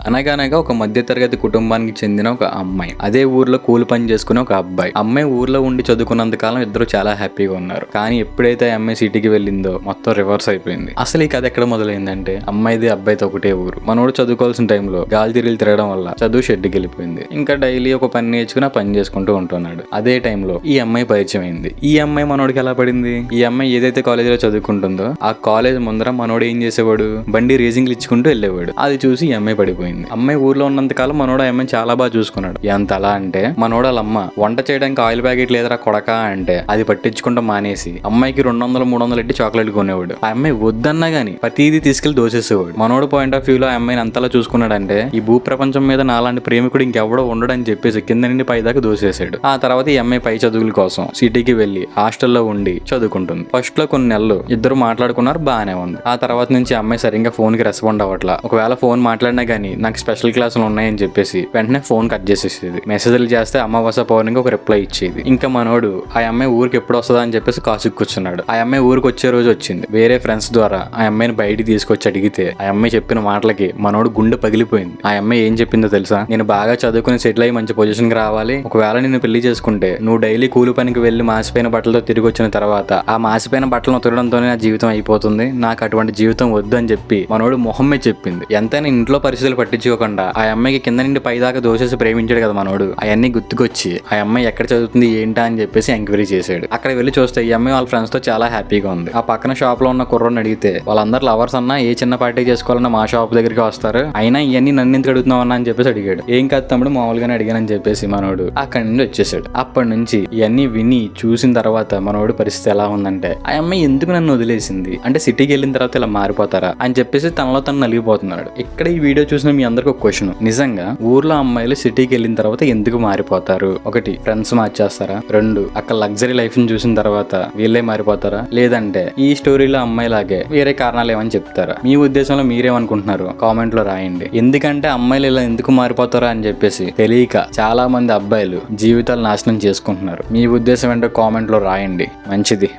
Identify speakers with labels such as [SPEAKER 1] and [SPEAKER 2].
[SPEAKER 1] అనగనగా ఒక మధ్యతరగతి కుటుంబానికి చెందిన ఒక అమ్మాయి అదే ఊర్లో కూలి పని చేసుకునే ఒక అబ్బాయి. అమ్మాయి ఊర్లో ఉండి చదువుకున్నంత కాలం ఇద్దరు చాలా హ్యాపీగా ఉన్నారు. కానీ ఎప్పుడైతే అమ్మాయి సిటీకి వెళ్ళిందో మొత్తం రివర్స్ అయిపోయింది. అసలు ఈ కథ ఎక్కడ మొదలైందంటే అమ్మాయిది అబ్బాయితో ఒకటే ఊరు. మనోడు చదువుకోవాల్సిన టైంలో గాలి తిరిగి తిరగడం వల్ల చదువు షెడ్కి వెళ్ళిపోయింది. ఇంకా డైలీ ఒక పని నేర్చుకుని ఆ పని చేసుకుంటూ ఉంటున్నాడు. అదే టైంలో ఈ అమ్మాయి పరిచయం అయింది. ఈ అమ్మాయి మనోడికి ఎలా పడింది? ఈ అమ్మాయి ఏదైతే కాలేజీలో చదువుకుంటుందో ఆ కాలేజ్ ముందర మనోడు ఏం చేసేవాడు, బండి రేసింగ్లు ఇచ్చుకుంటూ వెళ్ళేవాడు. అది చూసి ఈ అమ్మాయి పడిపోయింది. అమ్మాయి ఊర్లో ఉన్నంత కాలం మనోడు ఆ అమ్మాయిని చాలా బాగా చూసుకున్నాడు. ఎంత అలా అంటే మనోడు వాళ్ళ అమ్మ వంట చేయడానికి ఆయిల్ ప్యాకెట్ లేదరా కొడకా అంటే అది పట్టించుకుంటూ మానేసి అమ్మాయికి 200-300 ఎట్టి చాక్లెట్ కొనేవాడు. ఆ అమ్మాయి వద్దన్నా గానీ ప్రతిదీ తీసుకెళ్లి దోసేసేవాడు. మనోడు పాయింట్ ఆఫ్ వ్యూ లో ఆ అమ్మాయిని అంతలా చూసుకున్నాడంటే ఈ భూ ప్రపంచం మీద నాలాంటి ప్రేమికుడు ఇంకెవడో ఉండడని చెప్పేసి కింద నుండి పై దాకా దోసేసాడు. ఆ తర్వాత ఈ అమ్మాయి పై చదువుల కోసం సిటీకి వెళ్లి హాస్టల్లో ఉండి చదువుకుంటుంది. ఫస్ట్ లో కొన్ని నెలలు ఇద్దరు మాట్లాడుకున్నారు, బాగానే ఉంది. ఆ తర్వాత నుంచి అమ్మాయి సరిగ్గా ఫోన్ కి రెస్పాండ్ అవ్వట్లా. ఒకవేళ ఫోన్ మాట్లాడినా గానీ నాకు స్పెషల్ క్లాసులు ఉన్నాయని చెప్పేసి వెంటనే ఫోన్ కట్ చేసేసేది. మెసేజ్లు చేస్తే అమావాస్య పౌర్ణమికి ఒక రిప్లై ఇచ్చేది. ఇంకా మనోడు ఆ అమ్మాయి ఊరికి ఎప్పుడు వస్తుందా అని చెప్పేసి కాసుకు కూర్చున్నాడు. ఆ అమ్మాయి ఊరికి వచ్చే రోజు వచ్చింది. వేరే ఫ్రెండ్స్ ద్వారా ఆ అమ్మాయిని బయటికి తీసుకొచ్చి అడిగితే ఆ అమ్మాయి చెప్పిన మాటలకి మనోడు గుండె పగిలిపోయింది. ఆ అమ్మాయి ఏం చెప్పిందో తెలుసా? నేను బాగా చదువుకుని సెటిల్ అయ్యి మంచి పొజిషన్ కి రావాలి, ఒకవేళ నేను పెళ్లి చేసుకుంటే నువ్వు డైలీ కూలి పనికి వెళ్లి మాసిపోయిన బట్టలతో తిరిగి వచ్చిన తర్వాత ఆ మాసిపోయిన బట్టలను ఉతకడంతోనే నా జీవితం అయిపోతుంది, నాకు అటువంటి జీవితం వద్దు అని చెప్పి మనోడు మొహమ్మే చెప్పింది. ఎంతైనా ఇంట్లో పరిస్థితులు పట్టించుకోకుండా ఆ అమ్మాయికి కింద నుండి పై దాకా దోసేసి ప్రేమించాడు కదా మనోడు. అవన్నీ గుర్తుకొచ్చి ఆ అమ్మాయి ఎక్కడ చదువుతుంది ఏంటా అని చెప్పేసి ఎంక్వైరీ చేశాడు. అక్కడ వెళ్ళి చూస్తే ఈ అమ్మాయి వాళ్ళ ఫ్రెండ్స్ తో చాలా హ్యాపీగా ఉంది. ఆ పక్కన షాప్ లో ఉన్న కుర్రోని అడిగితే వాళ్ళందరూ లవర్స్ అన్నా ఏ చిన్న పార్టీ చేసుకోవాలన్నా మా షాప్ దగ్గరికి వస్తారు, అయినా ఇవన్నీ నన్ను ఎందుకు అడుగుతున్నావు అన్నా అని చెప్పేసి అడిగాడు. ఏం కాదు తమ్ముడు, మామూలుగానే అడిగానని చెప్పేసి మనోడు అక్కడి నుండి వచ్చేసాడు. అప్పటి నుంచి ఇవన్నీ విని చూసిన తర్వాత మనోడు పరిస్థితి ఎలా ఉందంటే ఆ అమ్మాయి ఎందుకు నన్ను వదిలేసింది అంటే సిటీకి వెళ్ళిన తర్వాత ఇలా మారిపోతారా అని చెప్పేసి తనలో తను నలిగిపోతున్నాడు. ఇక్కడ ఈ వీడియో చూసిన మీ అందరికి ఒక క్వశ్చన్, నిజంగా ఊర్లో అమ్మాయిలు సిటీకి వెళ్ళిన తర్వాత ఎందుకు మారిపోతారు? ఒకటి, ఫ్రెండ్స్ మార్చేస్తారా? 2, అక్కడ లగ్జరీ లైఫ్ ని చూసిన తర్వాత వీళ్ళే మారిపోతారా? లేదంటే ఈ స్టోరీలో అమ్మాయిలాగే వేరే కారణాలు ఏమని చెప్తారా? మీ ఉద్దేశంలో మీరేమనుకుంటున్నారు కామెంట్ లో రాయండి. ఎందుకంటే అమ్మాయిలు ఇలా ఎందుకు మారిపోతారా అని చెప్పేసి తెలియక చాలా మంది అబ్బాయిలు జీవితాలు నాశనం చేసుకుంటున్నారు. మీ ఉద్దేశం ఏంటో కామెంట్ లో రాయండి. మంచిది.